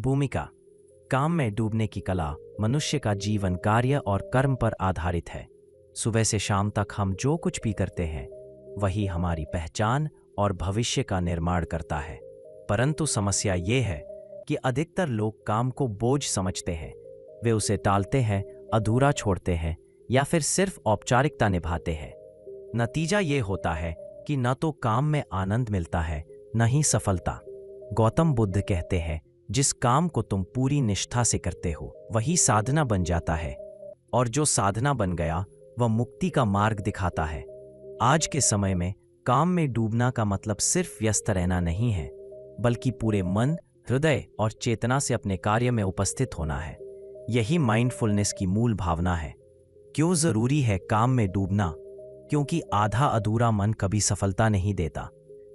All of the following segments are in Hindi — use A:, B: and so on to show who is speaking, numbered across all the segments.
A: भूमिका। काम में डूबने की कला मनुष्य का जीवन कार्य और कर्म पर आधारित है। सुबह से शाम तक हम जो कुछ भी करते हैं वही हमारी पहचान और भविष्य का निर्माण करता है। परंतु समस्या ये है कि अधिकतर लोग काम को बोझ समझते हैं। वे उसे टालते हैं, अधूरा छोड़ते हैं या फिर सिर्फ औपचारिकता निभाते हैं। नतीजा ये होता है कि न तो काम में आनंद मिलता है न ही सफलता। गौतम बुद्ध कहते हैं, जिस काम को तुम पूरी निष्ठा से करते हो वही साधना बन जाता है, और जो साधना बन गया वह मुक्ति का मार्ग दिखाता है। आज के समय में काम में डूबना का मतलब सिर्फ व्यस्त रहना नहीं है, बल्कि पूरे मन, हृदय और चेतना से अपने कार्य में उपस्थित होना है। यही माइंडफुलनेस की मूल भावना है। क्यों जरूरी है काम में डूबना? क्योंकि आधा अधूरा मन कभी सफलता नहीं देता।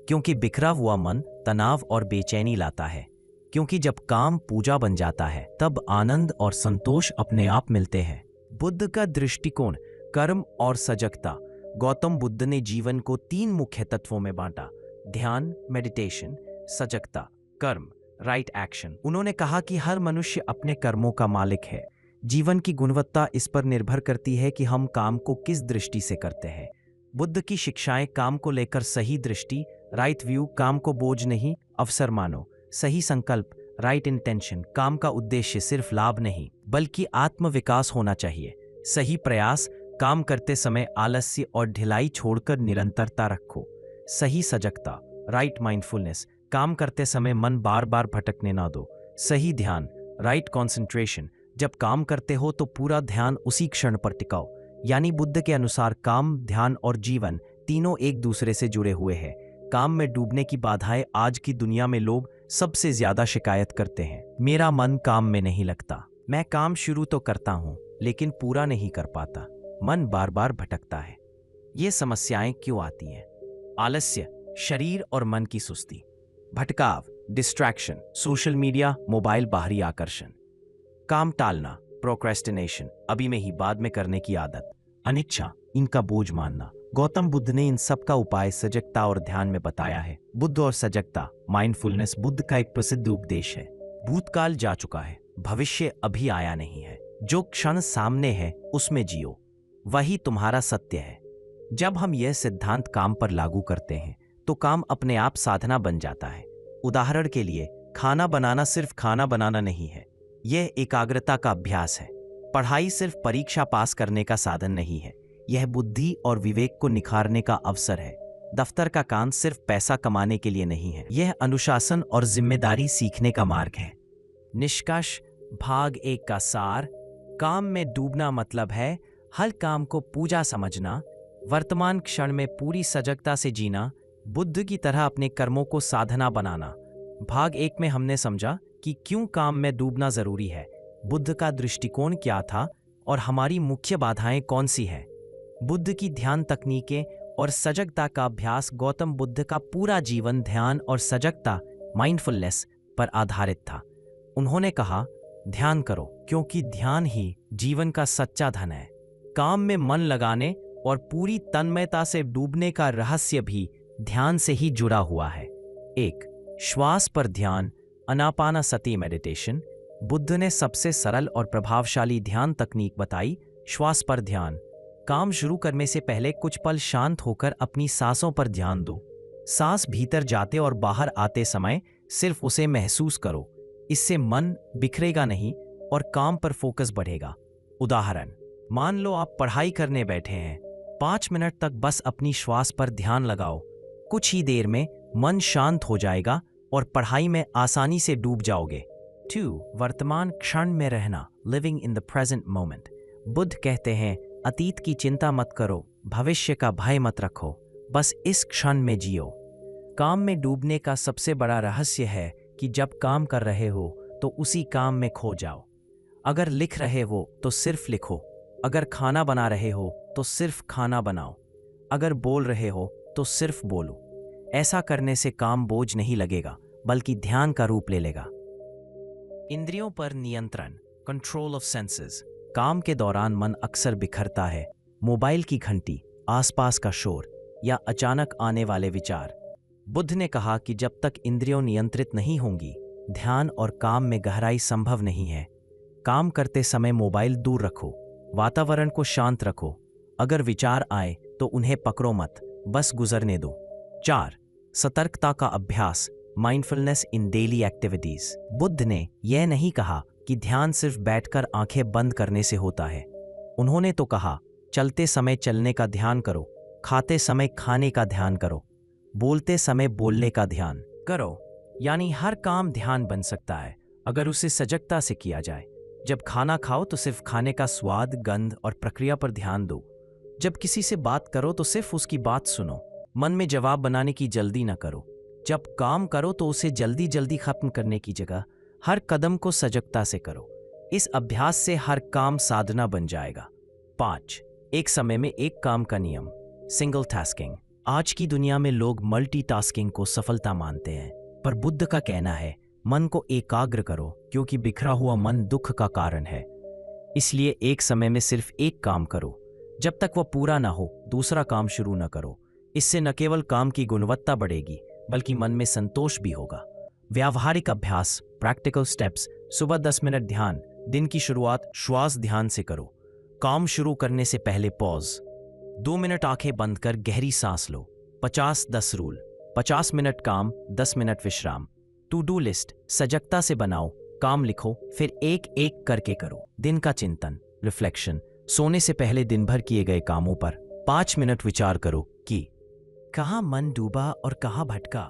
A: क्योंकि बिखरा हुआ मन तनाव और बेचैनी लाता है। क्योंकि जब काम पूजा बन जाता है तब आनंद और संतोष अपने आप मिलते हैं। बुद्ध का दृष्टिकोण कर्म और सजगता। गौतम बुद्ध ने जीवन को 3 मुख्य तत्वों में बांटा: ध्यान मेडिटेशन, सजगता कर्म राइट एक्शन। उन्होंने कहा कि हर मनुष्य अपने कर्मों का मालिक है। जीवन की गुणवत्ता इस पर निर्भर करती है कि हम काम को किस दृष्टि से करते हैं। बुद्ध की शिक्षाएं काम को लेकर सही दृष्टि राइट व्यू, काम को बोझ नहीं अवसर मानो। सही संकल्प राइट इंटेंशन, काम का उद्देश्य सिर्फ लाभ नहीं बल्कि आत्मविकास होना चाहिए। सही प्रयास, काम करते समय आलस्य और ढिलाई छोड़कर निरंतरता रखो। सही सजगता राइट माइंडफुलनेस, काम करते समय मन बार बार भटकने ना दो। सही ध्यान राइट कॉन्सेंट्रेशन, जब काम करते हो तो पूरा ध्यान उसी क्षण पर टिकाओ। यानी बुद्ध के अनुसार काम, ध्यान और जीवन तीनों एक दूसरे से जुड़े हुए हैं। काम में डूबने की बाधाएं आज की दुनिया में लोग सबसे ज्यादा शिकायत करते हैं। मेरा मन काम में नहीं लगता, मैं काम शुरू तो करता हूं लेकिन पूरा नहीं कर पाता, मन बार बार भटकता है। ये समस्याएं क्यों आती हैं? आलस्य, शरीर और मन की सुस्ती। भटकाव, डिस्ट्रैक्शन, सोशल मीडिया, मोबाइल, बाहरी आकर्षण। काम टालना, प्रोक्रेस्टिनेशन, अभी में ही बाद में करने की आदत। अनिच्छा, इनका बोझ मानना। गौतम बुद्ध ने इन सब का उपाय सजगता और ध्यान में बताया है। बुद्ध और सजगता माइंडफुलनेस बुद्ध का एक प्रसिद्ध उपदेश है। भूतकाल जा चुका है, भविष्य अभी आया नहीं है। जो क्षण सामने है उसमें जियो, वही तुम्हारा सत्य है। जब हम यह सिद्धांत काम पर लागू करते हैं तो काम अपने आप साधना बन जाता है। उदाहरण के लिए, खाना बनाना सिर्फ खाना बनाना नहीं है, यह एकाग्रता का अभ्यास है। पढ़ाई सिर्फ परीक्षा पास करने का साधन नहीं है, यह बुद्धि और विवेक को निखारने का अवसर है। दफ्तर का काम सिर्फ पैसा कमाने के लिए नहीं है, यह अनुशासन और जिम्मेदारी सीखने का मार्ग है। निष्कर्ष, भाग 1 का सार। काम में डूबना मतलब है हर काम को पूजा समझना, वर्तमान क्षण में पूरी सजगता से जीना, बुद्ध की तरह अपने कर्मों को साधना बनाना। भाग 1 में हमने समझा कि क्यों काम में डूबना जरूरी है, बुद्ध का दृष्टिकोण क्या था और हमारी मुख्य बाधाएं कौन सी हैं। बुद्ध की ध्यान तकनीकें और सजगता का अभ्यास। गौतम बुद्ध का पूरा जीवन ध्यान और सजगता माइंडफुलनेस पर आधारित था। उन्होंने कहा, ध्यान करो क्योंकि ध्यान ही जीवन का सच्चा धन है। काम में मन लगाने और पूरी तन्मयता से डूबने का रहस्य भी ध्यान से ही जुड़ा हुआ है। 1. श्वास पर ध्यान, आनापानसति मेडिटेशन। बुद्ध ने सबसे सरल और प्रभावशाली ध्यान तकनीक बताई, श्वास पर ध्यान। काम शुरू करने से पहले कुछ पल शांत होकर अपनी सांसों पर ध्यान दो। सांस भीतर जाते और बाहर आते समय सिर्फ उसे महसूस करो। इससे मन बिखरेगा नहीं और काम पर फोकस बढ़ेगा। उदाहरण, मान लो आप पढ़ाई करने बैठे हैं, 5 मिनट तक बस अपनी श्वास पर ध्यान लगाओ। कुछ ही देर में मन शांत हो जाएगा और पढ़ाई में आसानी से डूब जाओगे। 2. वर्तमान क्षण में रहना, living in the present moment. Buddha कहते हैं, अतीत की चिंता मत करो, भविष्य का भय मत रखो, बस इस क्षण में जियो। काम में डूबने का सबसे बड़ा रहस्य है कि जब काम कर रहे हो तो उसी काम में खो जाओ। अगर लिख रहे हो तो सिर्फ लिखो, अगर खाना बना रहे हो तो सिर्फ खाना बनाओ, अगर बोल रहे हो तो सिर्फ बोलो। ऐसा करने से काम बोझ नहीं लगेगा बल्कि ध्यान का रूप ले लेगा। इंद्रियों पर नियंत्रण, कंट्रोल ऑफ सेंसेस। काम के दौरान मन अक्सर बिखरता है। मोबाइल की घंटी, आसपास का शोर या अचानक आने वाले विचार। बुद्ध ने कहा कि जब तक इंद्रियों नियंत्रित नहीं होंगी ध्यान और काम में गहराई संभव नहीं है। काम करते समय मोबाइल दूर रखो, वातावरण को शांत रखो। अगर विचार आए तो उन्हें पकड़ो मत, बस गुजरने दो। 4. सतर्कता का अभ्यास, माइंडफुलनेस इन डेली एक्टिविटीज। बुद्ध ने यह नहीं कहा कि ध्यान सिर्फ बैठकर आंखें बंद करने से होता है। उन्होंने तो कहा, चलते समय चलने का ध्यान करो, खाते समय खाने का ध्यान करो, बोलते समय बोलने का ध्यान करो। यानी हर काम ध्यान बन सकता है अगर उसे सजगता से किया जाए। जब खाना खाओ तो सिर्फ खाने का स्वाद, गंध और प्रक्रिया पर ध्यान दो। जब किसी से बात करो तो सिर्फ उसकी बात सुनो, मन में जवाब बनाने की जल्दी न करो। जब काम करो तो उसे जल्दी जल्दी खत्म करने की जगह हर कदम को सजगता से करो। इस अभ्यास से हर काम साधना बन जाएगा। 5. एक समय में एक काम का नियम, सिंगल टास्किंग। आज की दुनिया में लोग मल्टीटास्किंग को सफलता मानते हैं, पर बुद्ध का कहना है, मन को एकाग्र करो, क्योंकि बिखरा हुआ मन दुख का कारण है। इसलिए एक समय में सिर्फ एक काम करो। जब तक वह पूरा ना हो, दूसरा काम शुरू न करो। इससे न केवल काम की गुणवत्ता बढ़ेगी, बल्कि मन में संतोष भी होगा। व्यावहारिक अभ्यास, प्रैक्टिकल स्टेप्स। सुबह 10 मिनट ध्यान। दिन की शुरुआत श्वास ध्यान से करो। काम शुरू करने से पहले पॉज। 2 मिनट आंखें बंद कर गहरी सांस लो। 50-10 रूल। 50 मिनट काम, 10 मिनट विश्राम। टू डू लिस्ट सजगता से बनाओ, काम लिखो, फिर एक एक करके करो। दिन का चिंतन, रिफ्लेक्शन। सोने से पहले दिन भर किए गए कामों पर 5 मिनट विचार करो कि कहाँ मन डूबा और कहाँ भटका।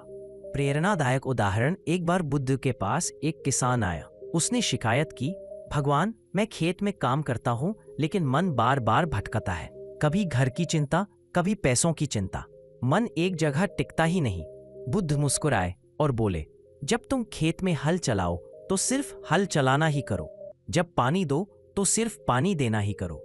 A: प्रेरणादायक उदाहरण, एक बार बुद्ध के पास एक किसान आया। उसने शिकायत की, भगवान, मैं खेत में काम करता हूँ लेकिन मन बार बार भटकता है। कभी घर की चिंता, कभी पैसों की चिंता, मन एक जगह टिकता ही नहीं। बुद्ध मुस्कुराए और बोले, जब तुम खेत में हल चलाओ तो सिर्फ हल चलाना ही करो। जब पानी दो तो सिर्फ पानी देना ही करो।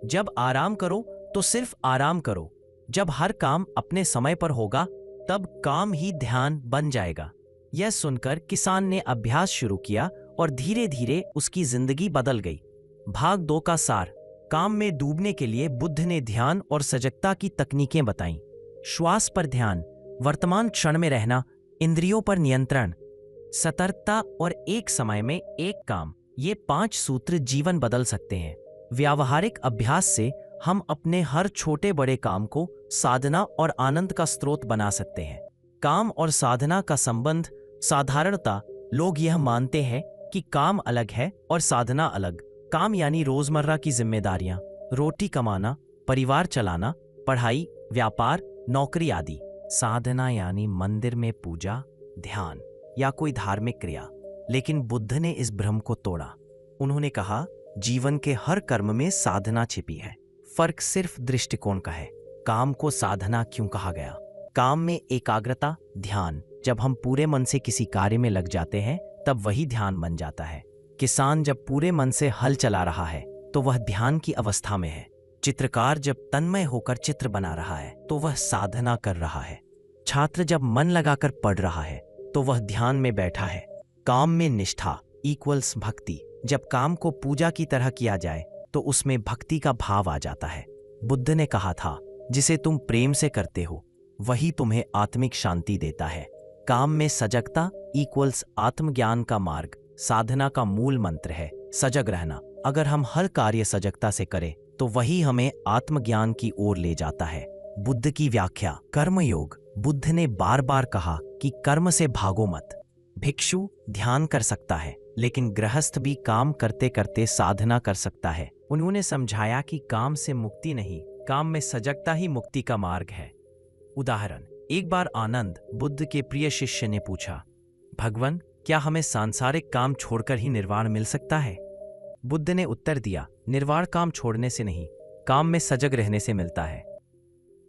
A: जब आराम करो तो सिर्फ आराम करो। जब हर काम अपने समय पर होगा, तब काम ही ध्यान बन जाएगा। यह सुनकर किसान ने अभ्यास शुरू किया और धीरे धीरे उसकी जिंदगी बदल गई। भाग 2 का सार, काम में डूबने के लिए बुद्ध ने ध्यान और सजगता की तकनीकें बताईं। श्वास पर ध्यान, वर्तमान क्षण में रहना, इंद्रियों पर नियंत्रण, सतर्कता और एक समय में एक काम। ये 5 सूत्र जीवन बदल सकते हैं। व्यावहारिक अभ्यास से हम अपने हर छोटे बड़े काम को साधना और आनंद का स्रोत बना सकते हैं। काम और साधना का संबंध, साधारणता लोग यह मानते हैं कि काम अलग है और साधना अलग। काम यानी रोजमर्रा की जिम्मेदारियां, रोटी कमाना, परिवार चलाना, पढ़ाई, व्यापार, नौकरी आदि। साधना यानी मंदिर में पूजा, ध्यान या कोई धार्मिक क्रिया। लेकिन बुद्ध ने इस भ्रम को तोड़ा। उन्होंने कहा, जीवन के हर कर्म में साधना छिपी है, फर्क सिर्फ दृष्टिकोण का है। काम को साधना क्यों कहा गया? काम में एकाग्रता, ध्यान। जब हम पूरे मन से किसी कार्य में लग जाते हैं, तब वही ध्यान बन जाता है। किसान जब पूरे मन से हल चला रहा है तो वह ध्यान की अवस्था में है। चित्रकार जब तन्मय होकर चित्र बना रहा है तो वह साधना कर रहा है। छात्र जब मन लगाकर पढ़ रहा है तो वह ध्यान में बैठा है। काम में निष्ठा इक्वल्स भक्ति। जब काम को पूजा की तरह किया जाए तो उसमें भक्ति का भाव आ जाता है। बुद्ध ने कहा था, जिसे तुम प्रेम से करते हो वही तुम्हें आत्मिक शांति देता है। काम में सजगता इक्वल्स आत्मज्ञान का मार्ग। साधना का मूल मंत्र है सजग रहना। अगर हम हर कार्य सजगता से करें तो वही हमें आत्मज्ञान की ओर ले जाता है। बुद्ध की व्याख्या, कर्मयोग। बुद्ध ने बार बार कहा कि कर्म से भागो मत। भिक्षु ध्यान कर सकता है, लेकिन गृहस्थ भी काम करते करते साधना कर सकता है। उन्होंने समझाया कि काम से मुक्ति नहीं, काम में सजगता ही मुक्ति का मार्ग है। उदाहरण, एक बार आनंद, बुद्ध के प्रिय शिष्य ने पूछा, भगवान, क्या हमें सांसारिक काम छोड़कर ही निर्वाण मिल सकता है? बुद्ध ने उत्तर दिया, निर्वाण काम छोड़ने से नहीं, काम में सजग रहने से मिलता है।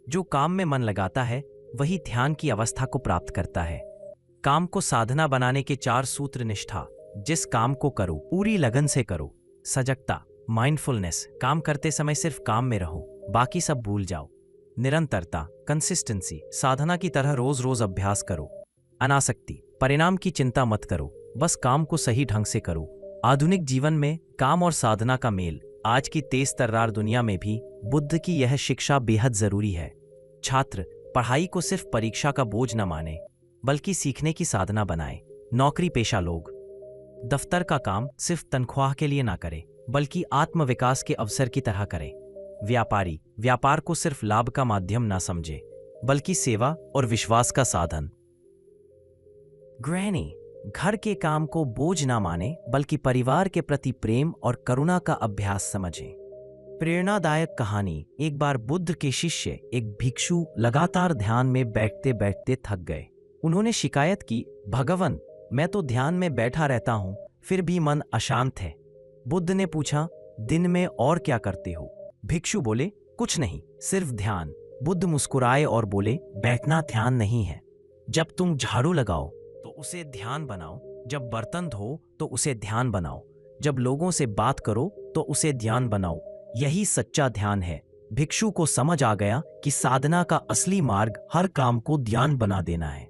A: जो काम में मन लगाता है वही ध्यान की अवस्था को प्राप्त करता है। काम को साधना बनाने के 4 सूत्र। निष्ठा, जिस काम को करो पूरी लगन से करो। सजगता, माइंडफुलनेस, काम करते समय सिर्फ काम में रहो, बाकी सब भूल जाओ। निरंतरता, कंसिस्टेंसी, साधना की तरह रोज रोज अभ्यास करो। अनासक्ति, परिणाम की चिंता मत करो, बस काम को सही ढंग से करो। आधुनिक जीवन में काम और साधना का मेल। आज की तेज तर्रार दुनिया में भी बुद्ध की यह शिक्षा बेहद जरूरी है। छात्र पढ़ाई को सिर्फ परीक्षा का बोझ न माने, बल्कि सीखने की साधना बनाए। नौकरी पेशा लोग दफ्तर का काम सिर्फ तनख्वाह के लिए ना करें, बल्कि आत्मविकास के अवसर की तरह करें। व्यापारी व्यापार को सिर्फ लाभ का माध्यम ना समझे, बल्कि सेवा और विश्वास का साधन। गृहिणी घर के काम को बोझ ना माने, बल्कि परिवार के प्रति प्रेम और करुणा का अभ्यास समझे। प्रेरणादायक कहानी। एक बार बुद्ध के शिष्य एक भिक्षु लगातार ध्यान में बैठते बैठते थक गए। उन्होंने शिकायत की, भगवन, मैं तो ध्यान में बैठा रहता हूं, फिर भी मन अशांत है। बुद्ध ने पूछा, दिन में और क्या करते हो? भिक्षु बोले, कुछ नहीं, सिर्फ ध्यान। बुद्ध मुस्कुराए और बोले, बैठना ध्यान नहीं है। जब तुम झाड़ू लगाओ तो उसे ध्यान बनाओ, जब बर्तन धो तो उसे ध्यान बनाओ, जब लोगों से बात करो तो उसे ध्यान बनाओ। यही सच्चा ध्यान है। भिक्षु को समझ आ गया कि साधना का असली मार्ग हर काम को ध्यान बना देना है।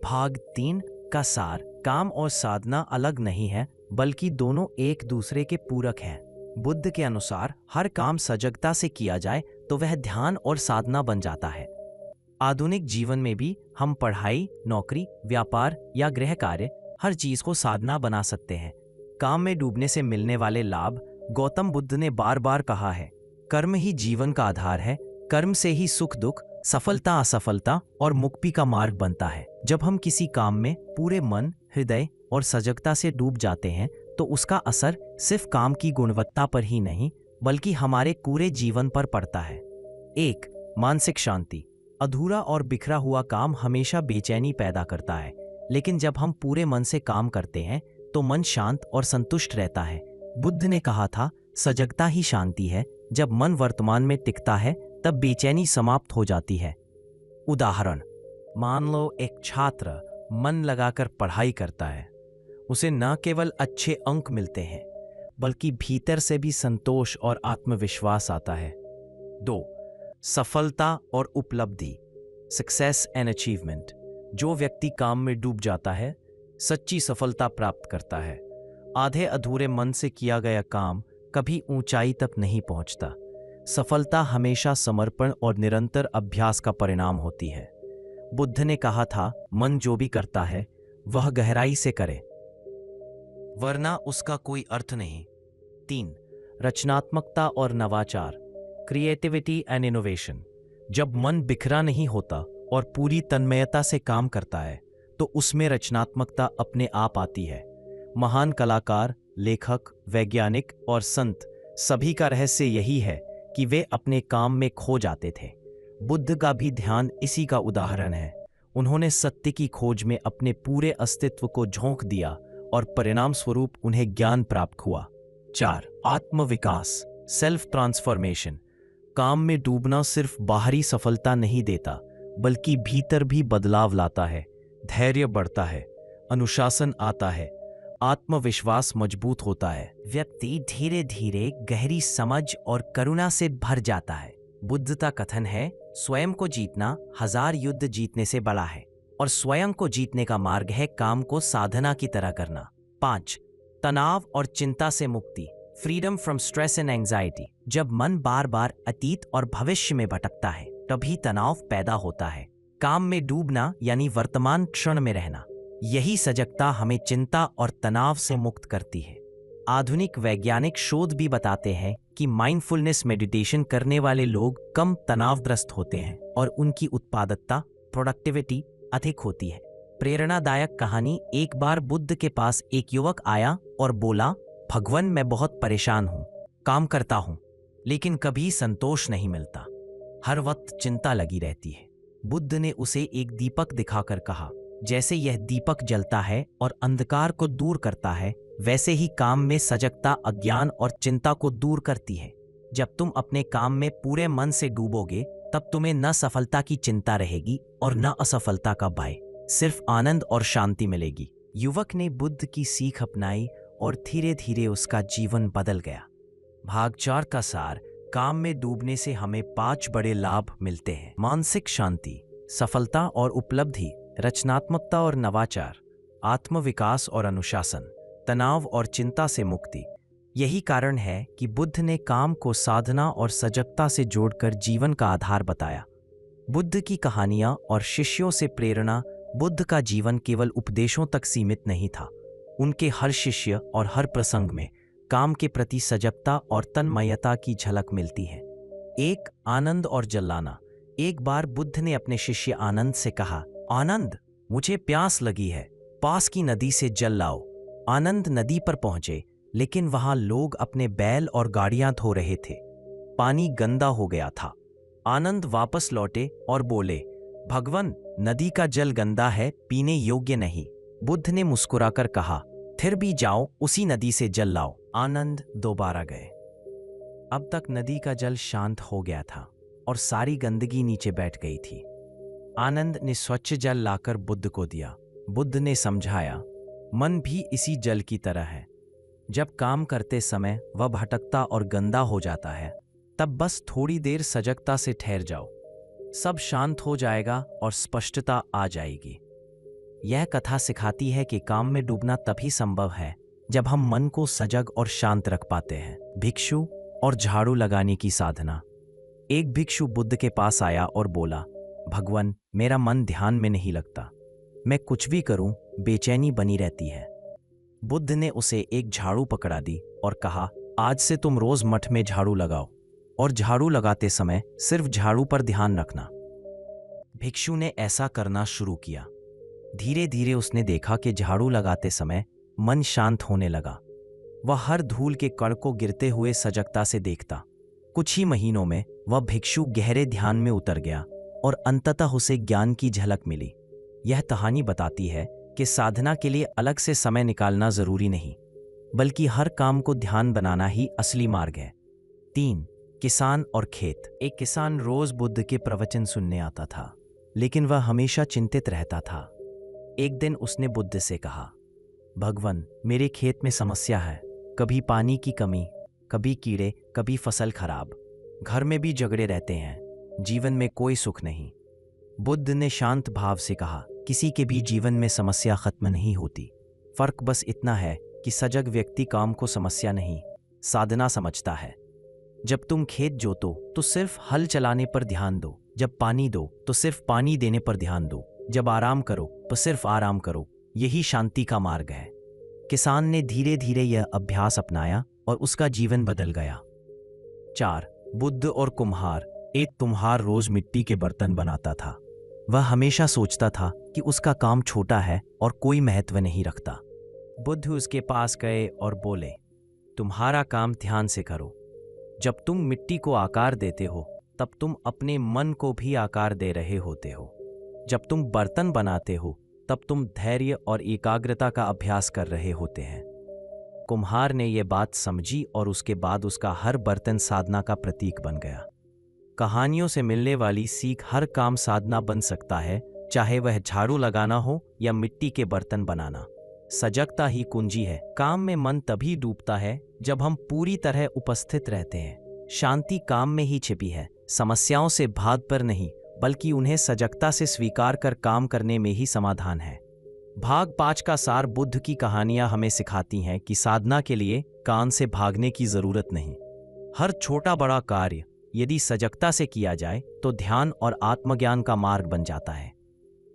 A: भाग 3 का सार। काम और साधना अलग नहीं है, बल्कि दोनों एक दूसरे के पूरक हैं। बुद्ध के अनुसार हर काम सजगता से किया जाए तो वह ध्यान और साधना बन जाता है। आधुनिक जीवन में भी हम पढ़ाई, नौकरी, व्यापार या गृह कार्य हर चीज को साधना बना सकते हैं। काम में डूबने से मिलने वाले लाभ। गौतम बुद्ध ने बार बार कहा है, कर्म ही जीवन का आधार है। कर्म से ही सुख दुख, सफलता असफलता और मुक्ति का मार्ग बनता है। जब हम किसी काम में पूरे मन, हृदय और सजगता से डूब जाते हैं तो उसका असर सिर्फ काम की गुणवत्ता पर ही नहीं, बल्कि हमारे पूरे जीवन पर पड़ता है। 1. मानसिक शांति। अधूरा और बिखरा हुआ काम हमेशा बेचैनी पैदा करता है, लेकिन जब हम पूरे मन से काम करते हैं तो मन शांत और संतुष्ट रहता है। बुद्ध ने कहा था, सजगता ही शांति है। जब मन वर्तमान में टिकता है तब बेचैनी समाप्त हो जाती है। उदाहरण, मान लो एक छात्र मन लगाकर पढ़ाई करता है। उसे न केवल अच्छे अंक मिलते हैं, बल्कि भीतर से भी संतोष और आत्मविश्वास आता है। 2. सफलता और उपलब्धि। Success and achievement. जो व्यक्ति काम में डूब जाता है, सच्ची सफलता प्राप्त करता है। आधे अधूरे मन से किया गया काम कभी ऊंचाई तक नहीं पहुंचता। सफलता हमेशा समर्पण और निरंतर अभ्यास का परिणाम होती है। बुद्ध ने कहा था, मन जो भी करता है वह गहराई से करे, वरना उसका कोई अर्थ नहीं। 3. रचनात्मकता और नवाचार। Creativity and innovation. जब मन बिखरा नहीं होता और पूरी तन्मयता से काम करता है तो उसमें रचनात्मकता अपने आप आती है। महान कलाकार, लेखक, वैज्ञानिक और संत सभी का रहस्य यही है कि वे अपने काम में खो जाते थे। बुद्ध का भी ध्यान इसी का उदाहरण है। उन्होंने सत्य की खोज में अपने पूरे अस्तित्व को झोंक दिया और परिणाम स्वरूप उन्हें ज्ञान प्राप्त हुआ। 4. आत्मविकास, सेल्फ ट्रांसफॉर्मेशन। काम में डूबना सिर्फ बाहरी सफलता नहीं देता, बल्कि भीतर भी बदलाव लाता है। धैर्य बढ़ता है, अनुशासन आता है, आत्मविश्वास मजबूत होता है। व्यक्ति धीरे धीरे गहरी समझ और करुणा से भर जाता है। बुद्ध का कथन है, स्वयं को जीतना 1000 युद्ध जीतने से बड़ा है, और स्वयं को जीतने का मार्ग है काम को साधना की तरह करना। 5. तनाव और चिंता से मुक्ति। Freedom from stress and anxiety. जब मन बार बार अतीत और भविष्य में भटकता है तभी तनाव पैदा होता है। काम में डूबना यानी वर्तमान क्षण में रहना। यही सजगता हमें चिंता और तनाव से मुक्त करती है। आधुनिक वैज्ञानिक शोध भी बताते हैं कि माइंडफुलनेस मेडिटेशन करने वाले लोग कम तनावग्रस्त होते हैं और उनकी उत्पादकता, प्रोडक्टिविटी अधिक होती है। प्रेरणादायक कहानी। एक बार बुद्ध के पास एक युवक आया और बोला, भगवान, मैं बहुत परेशान हूँ, काम करता हूँ लेकिन कभी संतोष नहीं मिलता, हर वक्त चिंता लगी रहती है। बुद्ध ने उसे एक दीपक दिखाकर कहा, जैसे यह दीपक जलता है और अंधकार को दूर करता है, वैसे ही काम में सजगता अज्ञान और चिंता को दूर करती है। जब तुम अपने काम में पूरे मन से डूबोगे तब तुम्हें न सफलता की चिंता रहेगी और न असफलता का भय, सिर्फ आनंद और शांति मिलेगी। युवक ने बुद्ध की सीख अपनाई और धीरे धीरे उसका जीवन बदल गया। भाग 4 का सार। काम में डूबने से हमें 5 बड़े लाभ मिलते हैं। मानसिक शांति, सफलता और उपलब्धि, रचनात्मकता और नवाचार, आत्मविकास और अनुशासन, तनाव और चिंता से मुक्ति। यही कारण है कि बुद्ध ने काम को साधना और सजगता से जोड़कर जीवन का आधार बताया। बुद्ध की कहानियां और शिष्यों से प्रेरणा बुद्ध का जीवन केवल उपदेशों तक सीमित नहीं था। उनके हर शिष्य और हर प्रसंग में काम के प्रति सजगता और तन्मयता की झलक मिलती है। एक, आनंद और जलाना। एक बार बुद्ध ने अपने शिष्य आनंद से कहा, आनंद, मुझे प्यास लगी है, पास की नदी से जल लाओ। आनंद नदी पर पहुंचे, लेकिन वहां लोग अपने बैल और गाड़ियां धो रहे थे। पानी गंदा हो गया था। आनंद वापस लौटे और बोले, भगवान, नदी का जल गंदा है, पीने योग्य नहीं। बुद्ध ने मुस्कुराकर कहा, फिर भी जाओ, उसी नदी से जल लाओ। आनंद दोबारा गए। अब तक नदी का जल शांत हो गया था और सारी गंदगी नीचे बैठ गई थी। आनंद ने स्वच्छ जल लाकर बुद्ध को दिया। बुद्ध ने समझाया, मन भी इसी जल की तरह है। जब काम करते समय वह भटकता और गंदा हो जाता है, तब बस थोड़ी देर सजगता से ठहर जाओ, सब शांत हो जाएगा और स्पष्टता आ जाएगी। यह कथा सिखाती है कि काम में डूबना तभी संभव है जब हम मन को सजग और शांत रख पाते हैं। भिक्षु और झाड़ू लगाने की साधना। एक भिक्षु बुद्ध के पास आया और बोला, भगवान, मेरा मन ध्यान में नहीं लगता, मैं कुछ भी करूं बेचैनी बनी रहती है। बुद्ध ने उसे एक झाड़ू पकड़ा दी और कहा, आज से तुम रोज मठ में झाड़ू लगाओ और झाड़ू लगाते समय सिर्फ झाड़ू पर ध्यान रखना। भिक्षु ने ऐसा करना शुरू किया। धीरे धीरे उसने देखा कि झाड़ू लगाते समय मन शांत होने लगा। वह हर धूल के कण को गिरते हुए सजगता से देखता। कुछ ही महीनों में वह भिक्षु गहरे ध्यान में उतर गया और अंततः उसे ज्ञान की झलक मिली। यह कहानी बताती है कि साधना के लिए अलग से समय निकालना जरूरी नहीं, बल्कि हर काम को ध्यान बनाना ही असली मार्ग है। 3, किसान और खेत। एक किसान रोज बुद्ध के प्रवचन सुनने आता था, लेकिन वह हमेशा चिंतित रहता था। एक दिन उसने बुद्ध से कहा, भगवान, मेरे खेत में समस्या है, कभी पानी की कमी, कभी कीड़े, कभी फसल खराब, घर में भी झगड़े रहते हैं, जीवन में कोई सुख नहीं। बुद्ध ने शांत भाव से कहा, किसी के भी जीवन में समस्या खत्म नहीं होती, फर्क बस इतना है कि सजग व्यक्ति काम को समस्या नहीं, साधना समझता है। जब तुम खेत जोतो तो सिर्फ हल चलाने पर ध्यान दो, जब पानी दो तो सिर्फ पानी देने पर ध्यान दो, जब आराम करो तो सिर्फ आराम करो। यही शांति का मार्ग है। किसान ने धीरे धीरे यह अभ्यास अपनाया और उसका जीवन बदल गया। 4, बुद्ध और कुम्हार। एक कुम्हार रोज मिट्टी के बर्तन बनाता था। वह हमेशा सोचता था कि उसका काम छोटा है और कोई महत्व नहीं रखता। बुद्ध उसके पास गए और बोले, तुम्हारा काम ध्यान से करो। जब तुम मिट्टी को आकार देते हो, तब तुम अपने मन को भी आकार दे रहे होते हो। जब तुम बर्तन बनाते हो, तब तुम धैर्य और एकाग्रता का अभ्यास कर रहे होते हैं। कुम्हार ने यह बात समझी और उसके बाद उसका हर बर्तन साधना का प्रतीक बन गया। कहानियों से मिलने वाली सीख, हर काम साधना बन सकता है, चाहे वह झाड़ू लगाना हो या मिट्टी के बर्तन बनाना। सजगता ही कुंजी है। काम में मन तभी डूबता है जब हम पूरी तरह उपस्थित रहते हैं। शांति काम में ही छिपी है, समस्याओं से भाग पर नहीं, बल्कि उन्हें सजगता से स्वीकार कर काम करने में ही समाधान है। भाग 5 का सार। बुद्ध की कहानियां हमें सिखाती हैं कि साधना के लिए काम से भागने की जरूरत नहीं। हर छोटा बड़ा कार्य यदि सजगता से किया जाए तो ध्यान और आत्मज्ञान का मार्ग बन जाता है।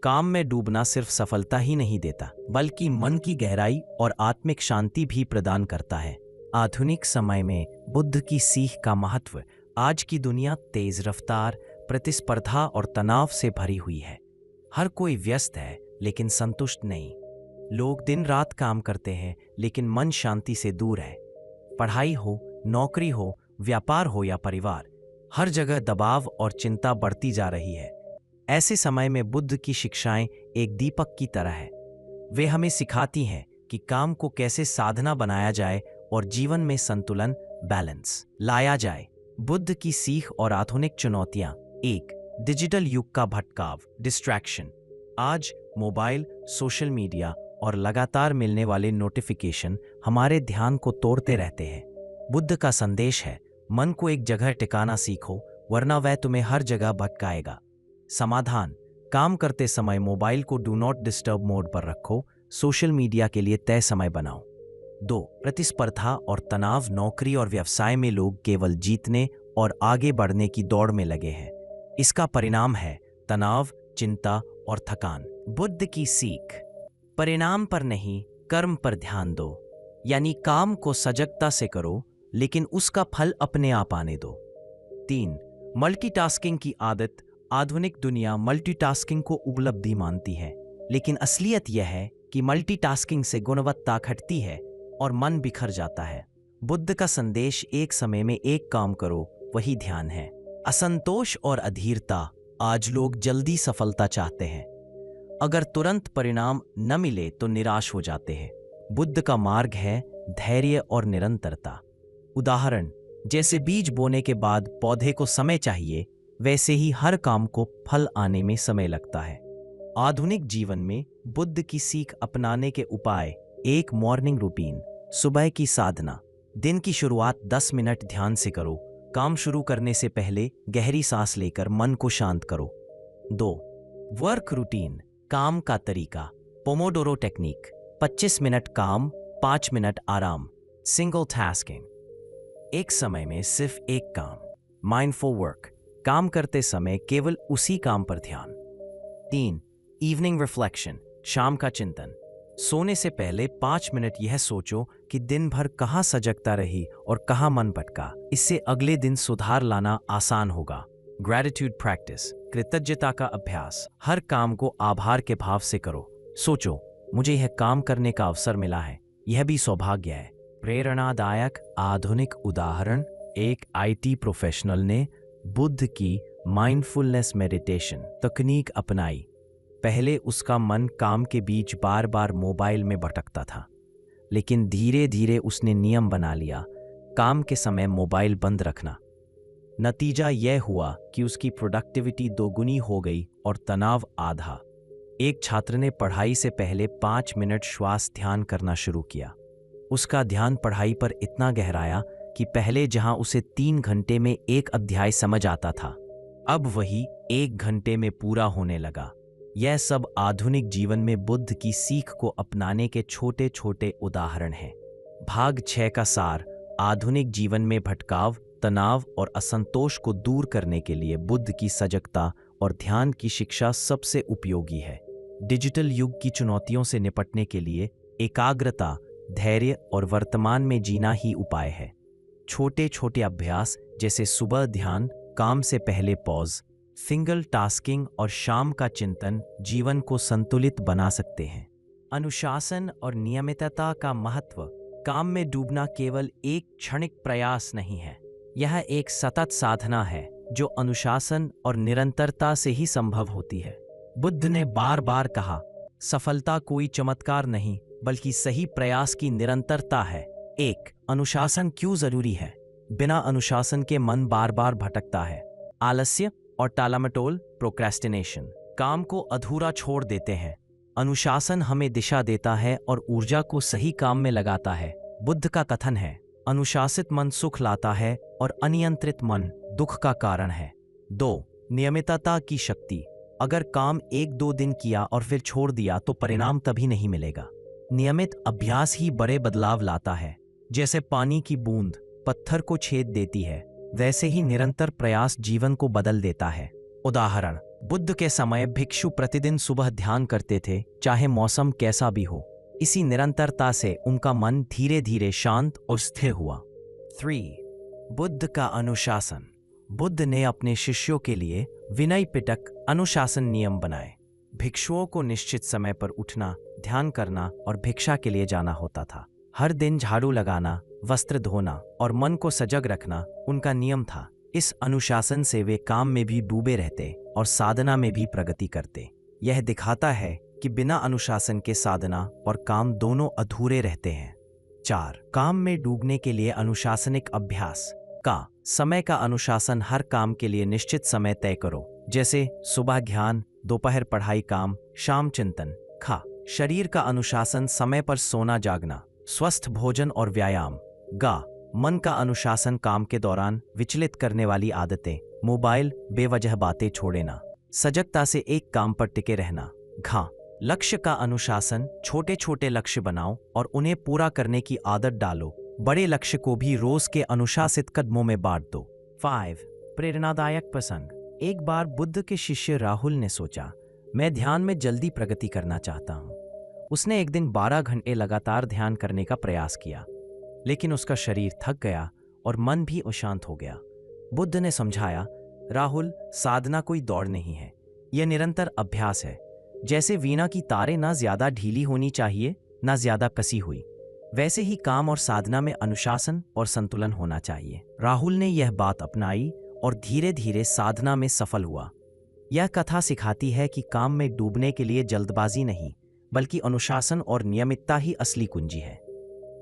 A: काम में डूबना सिर्फ सफलता ही नहीं देता, बल्कि मन की गहराई और आत्मिक शांति भी प्रदान करता है। आधुनिक समय में बुद्ध की सीख का महत्व। आज की दुनिया तेज रफ्तार, प्रतिस्पर्धा और तनाव से भरी हुई है। हर कोई व्यस्त है लेकिन संतुष्ट नहीं। लोग दिन रात काम करते हैं लेकिन मन शांति से दूर है। पढ़ाई हो, नौकरी हो, व्यापार हो या परिवार, हर जगह दबाव और चिंता बढ़ती जा रही है। ऐसे समय में बुद्ध की शिक्षाएं एक दीपक की तरह है। वे हमें सिखाती हैं कि काम को कैसे साधना बनाया जाए और जीवन में संतुलन, बैलेंस लाया जाए। बुद्ध की सीख और आधुनिक चुनौतियां। 1, डिजिटल युग का भटकाव, डिस्ट्रैक्शन। आज मोबाइल, सोशल मीडिया और लगातार मिलने वाले नोटिफिकेशन हमारे ध्यान को तोड़ते रहते हैं। बुद्ध का संदेश है, मन को एक जगह टिकाना सीखो, वरना वह तुम्हें हर जगह भटकाएगा। समाधान, काम करते समय मोबाइल को डू नॉट डिस्टर्ब मोड पर रखो, सोशल मीडिया के लिए तय समय बनाओ। 2, प्रतिस्पर्धा और तनाव। नौकरी और व्यवसाय में लोग केवल जीतने और आगे बढ़ने की दौड़ में लगे हैं। इसका परिणाम है तनाव, चिंता और थकान। बुद्ध की सीख, परिणाम पर नहीं कर्म पर ध्यान दो। यानी काम को सजगता से करो, लेकिन उसका फल अपने आप आने दो। 3, मल्टीटास्किंग की आदत। आधुनिक दुनिया मल्टीटास्किंग को उपलब्धि मानती है, लेकिन असलियत यह है कि मल्टीटास्किंग से गुणवत्ता घटती है और मन बिखर जाता है। बुद्ध का संदेश एक समय में एक काम करो, वही ध्यान है। असंतोष और अधीरता। आज लोग जल्दी सफलता चाहते हैं। अगर तुरंत परिणाम न मिले तो निराश हो जाते हैं। बुद्ध का मार्ग है धैर्य और निरंतरता। उदाहरण, जैसे बीज बोने के बाद पौधे को समय चाहिए, वैसे ही हर काम को फल आने में समय लगता है। आधुनिक जीवन में बुद्ध की सीख अपनाने के उपाय। एक मॉर्निंग रूटीन, सुबह की साधना। दिन की शुरुआत 10 मिनट ध्यान से करो। काम शुरू करने से पहले गहरी सांस लेकर मन को शांत करो। 2, वर्क रूटीन, काम का तरीका। पोमोडोरो टेक्निक, 25 मिनट काम, 5 मिनट आराम। सिंगल टास्किंग, एक समय में सिर्फ एक काम। माइंडफुल वर्क, काम करते समय केवल उसी काम पर ध्यान। 3, इवनिंग रिफ्लेक्शन, शाम का चिंतन। सोने से पहले 5 मिनट यह सोचो कि दिन भर कहाँ सजगता रही और कहाँ मन भटका। इससे अगले दिन सुधार लाना आसान होगा। ग्रैटिट्यूड प्रैक्टिस, कृतज्ञता का अभ्यास। हर काम को आभार के भाव से करो। सोचो, मुझे यह काम करने का अवसर मिला है, यह भी सौभाग्य है। प्रेरणादायक आधुनिक उदाहरण, एक IT प्रोफेशनल ने बुद्ध की माइंडफुलनेस मेडिटेशन तकनीक अपनाई। पहले उसका मन काम के बीच बार बार मोबाइल में भटकता था, लेकिन धीरे धीरे उसने नियम बना लिया, काम के समय मोबाइल बंद रखना। नतीजा यह हुआ कि उसकी प्रोडक्टिविटी दोगुनी हो गई और तनाव आधा। एक छात्र ने पढ़ाई से पहले 5 मिनट श्वास ध्यान करना शुरू किया। उसका ध्यान पढ़ाई पर इतना गहराया कि पहले जहां उसे 3 घंटे में एक अध्याय समझ आता था, अब वही 1 घंटे में पूरा होने लगा। यह सब आधुनिक जीवन में बुद्ध की सीख को अपनाने के छोटे छोटे उदाहरण हैं। भाग 6 का सार, आधुनिक जीवन में भटकाव, तनाव और असंतोष को दूर करने के लिए बुद्ध की सजगता और ध्यान की शिक्षा सबसे उपयोगी है। डिजिटल युग की चुनौतियों से निपटने के लिए एकाग्रता, धैर्य और वर्तमान में जीना ही उपाय है। छोटे छोटे अभ्यास जैसे सुबह ध्यान, काम से पहले पॉज, सिंगल टास्किंग और शाम का चिंतन जीवन को संतुलित बना सकते हैं। अनुशासन और नियमितता का महत्व। काम में डूबना केवल एक क्षणिक प्रयास नहीं है, यह एक सतत साधना है जो अनुशासन और निरंतरता से ही संभव होती है। बुद्ध ने बार बार कहा, सफलता कोई चमत्कार नहीं बल्कि सही प्रयास की निरंतरता है। 1, अनुशासन क्यों जरूरी है? बिना अनुशासन के मन बार बार भटकता है। आलस्य और टालामटोल, प्रोक्रेस्टिनेशन, काम को अधूरा छोड़ देते हैं। अनुशासन हमें दिशा देता है और ऊर्जा को सही काम में लगाता है। बुद्ध का कथन है, अनुशासित मन सुख लाता है और अनियंत्रित मन दुख का कारण है। 2, नियमितता की शक्ति। अगर काम 1-2 दिन किया और फिर छोड़ दिया तो परिणाम तभी नहीं मिलेगा। नियमित अभ्यास ही बड़े बदलाव लाता है। जैसे पानी की बूंद पत्थर को छेद देती है, वैसे ही निरंतर प्रयास जीवन को बदल देता है। उदाहरण, बुद्ध के समय भिक्षु प्रतिदिन सुबह ध्यान करते थे, चाहे मौसम कैसा भी हो। इसी निरंतरता से उनका मन धीरे धीरे शांत और स्थिर हुआ। 3, बुद्ध का अनुशासन। बुद्ध ने अपने शिष्यों के लिए विनय पिटक अनुशासन नियम बनाए। भिक्षुओं को निश्चित समय पर उठना, ध्यान करना और भिक्षा के लिए जाना होता था। हर दिन झाड़ू लगाना, वस्त्र धोना और मन को सजग रखना उनका नियम था। इस अनुशासन से वे काम में भी डूबे रहते और साधना में भी प्रगति करते। यह दिखाता है कि बिना अनुशासन के साधना और काम दोनों अधूरे रहते हैं। 4, काम में डूबने के लिए अनुशासनिक अभ्यास का समय का अनुशासन। हर काम के लिए निश्चित समय तय करो, जैसे सुबह ध्यान, दोपहर पढ़ाई काम, शाम चिंतन। खा, शरीर का अनुशासन, समय पर सोना जागना, स्वस्थ भोजन और व्यायाम। गा, मन का अनुशासन, काम के दौरान विचलित करने वाली आदतें, मोबाइल, बेवजह बातें छोड़ना, सजगता से एक काम पर टिके रहना। घा, लक्ष्य का अनुशासन, छोटे छोटे लक्ष्य बनाओ और उन्हें पूरा करने की आदत डालो। बड़े लक्ष्य को भी रोज के अनुशासित कदमों में बांट दो। 5, प्रेरणादायक प्रसंग। एक बार बुद्ध के शिष्य राहुल ने सोचा, मैं ध्यान में जल्दी प्रगति करना चाहता हूँ। उसने एक दिन 12 घंटे लगातार ध्यान करने का प्रयास किया, लेकिन उसका शरीर थक गया और मन भी अशांत हो गया। बुद्ध ने समझाया, राहुल, साधना कोई दौड़ नहीं है, यह निरंतर अभ्यास है। जैसे वीणा की तारें ना ज्यादा ढीली होनी चाहिए, ना ज्यादा कसी हुई, वैसे ही काम और साधना में अनुशासन और संतुलन होना चाहिए। राहुल ने यह बात अपनाई और धीरे धीरे साधना में सफल हुआ। यह कथा सिखाती है कि काम में डूबने के लिए जल्दबाजी नहीं, बल्कि अनुशासन और नियमितता ही असली कुंजी है।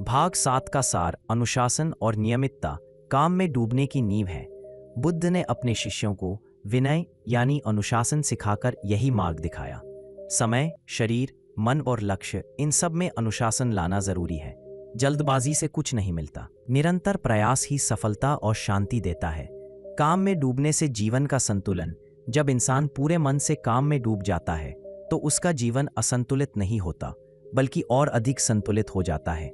A: भाग 7 का सार, अनुशासन और नियमितता काम में डूबने की नींव है। बुद्ध ने अपने शिष्यों को विनय यानी अनुशासन सिखाकर यही मार्ग दिखाया। समय, शरीर, मन और लक्ष्य, इन सब में अनुशासन लाना जरूरी है। जल्दबाजी से कुछ नहीं मिलता। निरंतर प्रयास ही सफलता और शांति देता है। काम में डूबने से जीवन का संतुलन, जब इंसान पूरे मन से काम में डूब जाता है तो उसका जीवन असंतुलित नहीं होता, बल्कि और अधिक संतुलित हो जाता है,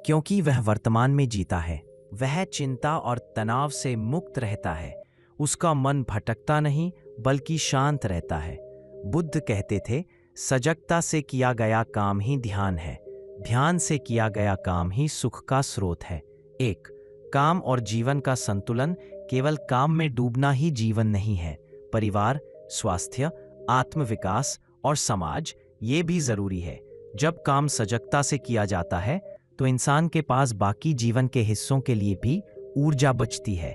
A: क्योंकि वह वर्तमान में जीता है। वह चिंता और तनाव से मुक्त रहता है। उसका मन भटकता नहीं, बल्कि शांत रहता है। बुद्ध कहते थे, सजगता से किया गया काम ही ध्यान है, ध्यान से किया गया काम ही सुख का स्रोत है। एक, काम और जीवन का संतुलन। केवल काम में डूबना ही जीवन नहीं है। परिवार, स्वास्थ्य, आत्मविकास और समाज, ये भी जरूरी है। जब काम सजगता से किया जाता है तो इंसान के पास बाकी जीवन के हिस्सों के लिए भी ऊर्जा बचती है।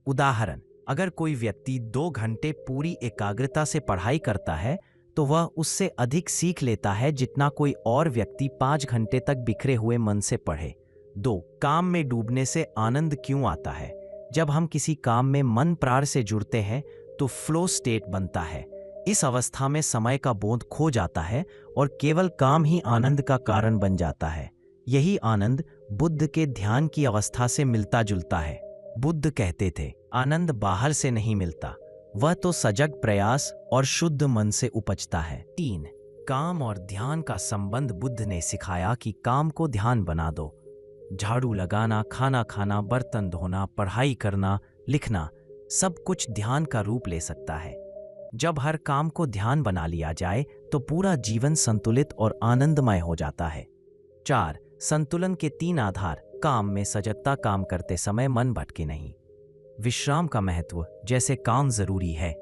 A: उदाहरण, अगर कोई व्यक्ति 2 घंटे पूरी एकाग्रता से पढ़ाई करता है तो वह उससे अधिक सीख लेता है जितना कोई और व्यक्ति 5 घंटे तक बिखरे हुए मन से पढ़े। 2, काम में डूबने से आनंद क्यों आता है? जब हम किसी काम में मन प्राण से जुड़ते हैं तो फ्लो स्टेट बनता है। इस अवस्था में समय का बोध खो जाता है और केवल काम ही आनंद का कारण बन जाता है। यही आनंद बुद्ध के ध्यान की अवस्था से मिलता जुलता है। बुद्ध कहते थे, आनंद बाहर से नहीं मिलता, वह तो सजग प्रयास और शुद्ध मन से उपजता है। 3, काम और ध्यान का संबंध। बुद्ध ने सिखाया कि काम को ध्यान बना दो। झाड़ू लगाना, खाना खाना, बर्तन धोना, पढ़ाई करना, लिखना, सब कुछ ध्यान का रूप ले सकता है। जब हर काम को ध्यान बना लिया जाए तो पूरा जीवन संतुलित और आनंदमय हो जाता है। 4, संतुलन के 3 आधार। काम में सजगता, काम करते समय मन भटके नहीं। विश्राम का महत्व, जैसे काम जरूरी है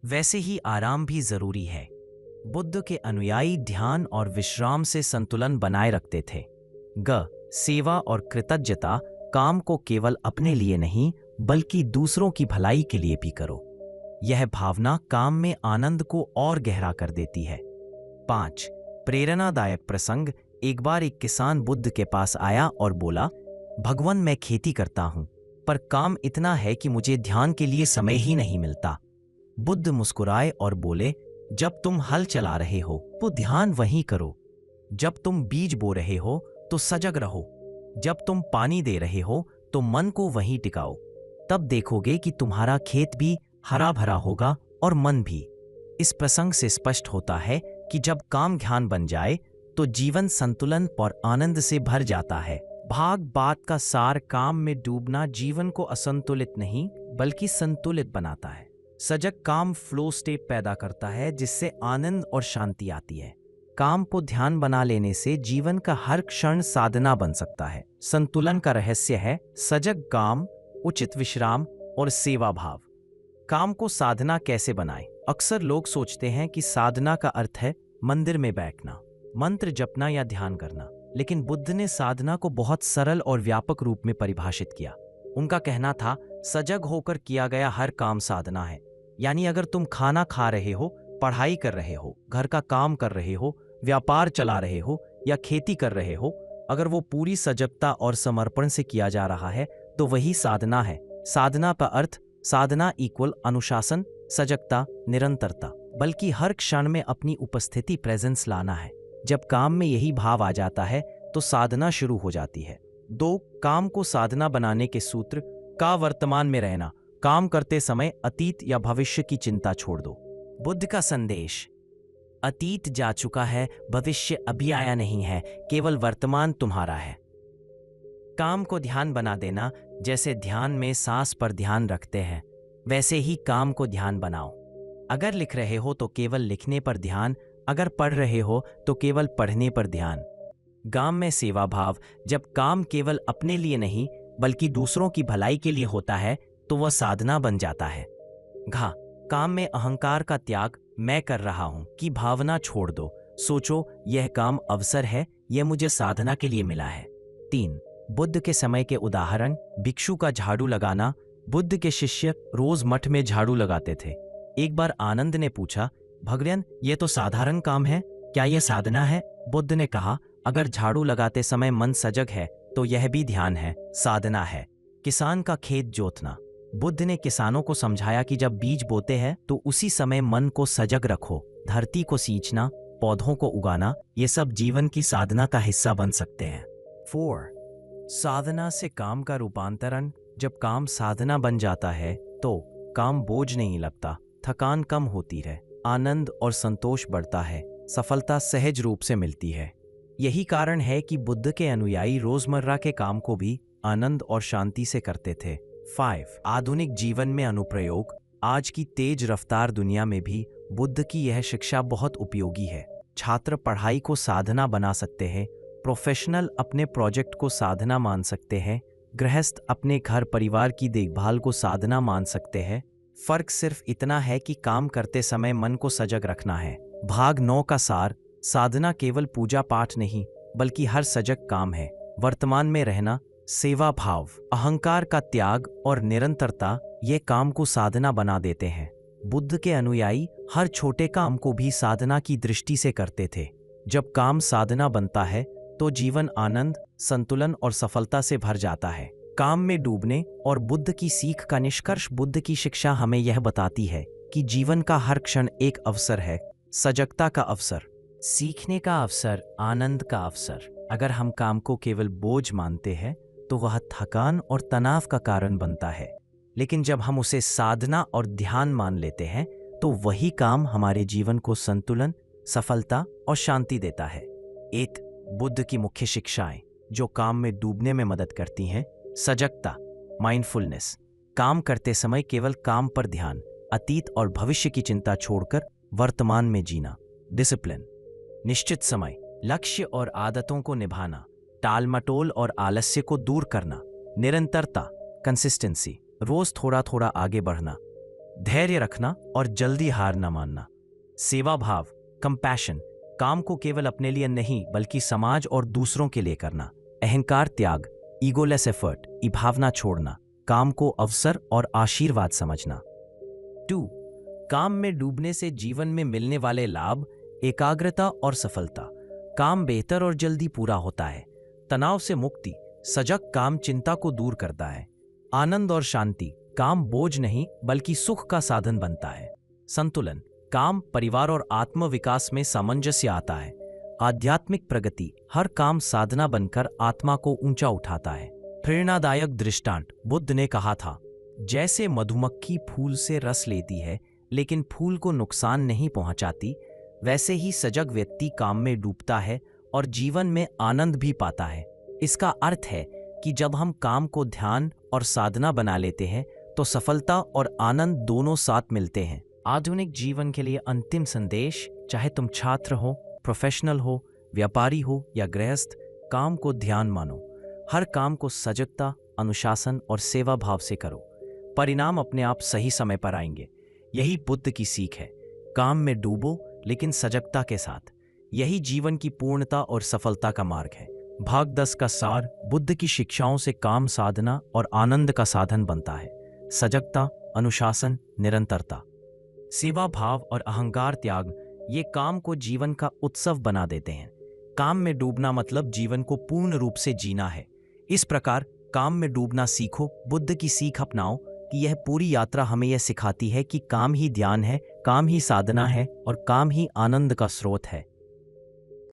A: वैसे ही आराम भी जरूरी है। बुद्ध के अनुयायी ध्यान और विश्राम से संतुलन बनाए रखते थे। ग, सेवा और कृतज्ञता। काम को केवल अपने लिए नहीं, बल्कि दूसरों की भलाई के लिए भी करो। यह भावना काम में आनंद को और गहरा कर देती है। 5, प्रेरणादायक प्रसंग। एक बार एक किसान बुद्ध के पास आया और बोला, भगवान, मैं खेती करता हूं, पर काम इतना है कि मुझे ध्यान के लिए समय ही नहीं मिलता। बुद्ध मुस्कुराए और बोले, जब तुम हल चला रहे हो तो ध्यान वहीं करो। जब तुम बीज बो रहे हो तो सजग रहो। जब तुम पानी दे रहे हो तो मन को वहीं टिकाओ। तब देखोगे कि तुम्हारा खेत भी हरा भरा होगा और मन भी। इस प्रसंग से स्पष्ट होता है कि जब काम ध्यान बन जाए तो जीवन संतुलन और आनंद से भर जाता है। भाग बात का सार, काम में डूबना जीवन को असंतुलित नहीं बल्कि संतुलित बनाता है। सजग काम फ्लो स्टेट पैदा करता है जिससे आनंद और शांति आती है। काम को ध्यान बना लेने से जीवन का हर क्षण साधना बन सकता है। संतुलन का रहस्य है सजग काम, उचित विश्राम और सेवा भाव। काम को साधना कैसे बनाएं? अक्सर लोग सोचते हैं कि साधना का अर्थ है मंदिर में बैठना, मंत्र जपना या ध्यान करना, लेकिन बुद्ध ने साधना को बहुत सरल और व्यापक रूप में परिभाषित किया। उनका कहना था, सजग होकर किया गया हर काम साधना है। यानी अगर तुम खाना खा रहे हो, पढ़ाई कर रहे हो, घर का काम कर रहे हो, व्यापार चला रहे हो या खेती कर रहे हो, अगर वो पूरी सजगता और समर्पण से किया जा रहा है तो वही साधना है। साधना का अर्थ, साधना इक्वल अनुशासन, सजगता, निरंतरता, बल्कि हर क्षण में अपनी उपस्थिति, प्रेजेंस लाना है। जब काम में यही भाव आ जाता है तो साधना शुरू हो जाती है। 2, काम को साधना बनाने के सूत्र का। वर्तमान में रहना। काम करते समय अतीत या भविष्य की चिंता छोड़ दो। बुद्ध का संदेश, अतीत जा चुका है, भविष्य अभी आया नहीं है, केवल वर्तमान तुम्हारा है। काम को ध्यान बना देना, जैसे ध्यान में सांस पर ध्यान रखते हैं वैसे ही काम को ध्यान बनाओ। अगर लिख रहे हो तो केवल लिखने पर ध्यान, अगर पढ़ रहे हो तो केवल पढ़ने पर ध्यान। काम में सेवा भाव, जब काम केवल अपने लिए नहीं बल्कि दूसरों की भलाई के लिए होता है तो वह साधना बन जाता है। घा काम में अहंकार का त्याग, मैं कर रहा हूं की भावना छोड़ दो। सोचो यह काम अवसर है, यह मुझे साधना के लिए मिला है। 3 बुद्ध के समय के उदाहरण, भिक्षु का झाड़ू लगाना। बुद्ध के शिष्य रोज मठ में झाड़ू लगाते थे। एक बार आनंद ने पूछा, भगवान यह तो साधारण काम है, क्या यह साधना है? बुद्ध ने कहा, अगर झाड़ू लगाते समय मन सजग है तो यह भी ध्यान है, साधना है। किसान का खेत जोतना। बुद्ध ने किसानों को समझाया कि जब बीज बोते हैं तो उसी समय मन को सजग रखो। धरती को सींचना, पौधों को उगाना, ये सब जीवन की साधना का हिस्सा बन सकते हैं। 4 साधना से काम का रूपांतरण, जब काम साधना बन जाता है तो काम बोझ नहीं लगता, थकान कम होती है, आनंद और संतोष बढ़ता है, सफलता सहज रूप से मिलती है। यही कारण है कि बुद्ध के अनुयायी रोजमर्रा के काम को भी आनंद और शांति से करते थे। 5 आधुनिक जीवन में अनुप्रयोग, आज की तेज रफ्तार दुनिया में भी बुद्ध की यह शिक्षा बहुत उपयोगी है। छात्र पढ़ाई को साधना बना सकते हैं, प्रोफेशनल अपने प्रोजेक्ट को साधना मान सकते हैं, गृहस्थ अपने घर परिवार की देखभाल को साधना मान सकते हैं। फर्क सिर्फ इतना है कि काम करते समय मन को सजग रखना है। भाग 9 का सार, साधना केवल पूजा पाठ नहीं बल्कि हर सजग काम है। वर्तमान में रहना, सेवा भाव, अहंकार का त्याग और निरंतरता ये काम को साधना बना देते हैं। बुद्ध के अनुयायी हर छोटे काम को भी साधना की दृष्टि से करते थे। जब काम साधना बनता है तो जीवन आनंद, संतुलन और सफलता से भर जाता है। काम में डूबने और बुद्ध की सीख का निष्कर्ष, बुद्ध की शिक्षा हमें यह बताती है कि जीवन का हर क्षण एक अवसर है, सजगता का अवसर, सीखने का अवसर, आनंद का अवसर। अगर हम काम को केवल बोझ मानते हैं तो वह थकान और तनाव का कारण बनता है, लेकिन जब हम उसे साधना और ध्यान मान लेते हैं तो वही काम हमारे जीवन को संतुलन, सफलता और शांति देता है। 8 बुद्ध की मुख्य शिक्षाएं जो काम में डूबने में मदद करती हैं। सजगता, माइंडफुलनेस, काम करते समय केवल काम पर ध्यान, अतीत और भविष्य की चिंता छोड़कर वर्तमान में जीना। डिसिप्लिन, निश्चित समय, लक्ष्य और आदतों को निभाना, टालमटोल और आलस्य को दूर करना। निरंतरता, कंसिस्टेंसी, रोज थोड़ा थोड़ा आगे बढ़ना। धैर्य रखना और जल्दी हार न मानना। सेवा भाव, कंपैशन, काम को केवल अपने लिए नहीं बल्कि समाज और दूसरों के लिए करना। अहंकार त्याग, ईगोलेस एफर्ट, भावना छोड़ना, काम को अवसर और आशीर्वाद समझना। 2 काम में डूबने से जीवन में मिलने वाले लाभ, एकाग्रता और सफलता, काम बेहतर और जल्दी पूरा होता है। तनाव से मुक्ति, सजग काम चिंता को दूर करता है। आनंद और शांति, काम बोझ नहीं बल्कि सुख का साधन बनता है। संतुलन, काम, परिवार और आत्म विकास में सामंजस्य आता है। आध्यात्मिक प्रगति, हर काम साधना बनकर आत्मा को ऊंचा उठाता है। प्रेरणादायक दृष्टांत, बुद्ध ने कहा था, जैसे मधुमक्खी फूल से रस लेती है लेकिन फूल को नुकसान नहीं पहुंचाती, वैसे ही सजग व्यक्ति काम में डूबता है और जीवन में आनंद भी पाता है। इसका अर्थ है कि जब हम काम को ध्यान और साधना बना लेते हैं तो सफलता और आनंद दोनों साथ मिलते हैं। आधुनिक जीवन के लिए अंतिम संदेश, चाहे तुम छात्र हो, प्रोफेशनल हो, व्यापारी हो या गृहस्थ, काम को ध्यान मानो। हर काम को सजगता, अनुशासन और सेवा भाव से करो। परिणाम अपने आप सही समय पर आएंगे। यही बुद्ध की सीख है। काम में डूबो लेकिन सजगता के साथ। यही जीवन की पूर्णता और सफलता का मार्ग है। भाग 10 का सार, बुद्ध की शिक्षाओं से काम साधना और आनंद का साधन बनता है। सजगता, अनुशासन, निरंतरता, सेवा भाव और अहंकार त्याग, ये काम को जीवन का उत्सव बना देते हैं। काम में डूबना मतलब जीवन को पूर्ण रूप से जीना है। इस प्रकार काम में डूबना सीखो, बुद्ध की सीख अपनाओ कि यह पूरी यात्रा हमें यह सिखाती है कि काम ही ध्यान है, काम ही साधना है और काम ही आनंद का स्रोत है।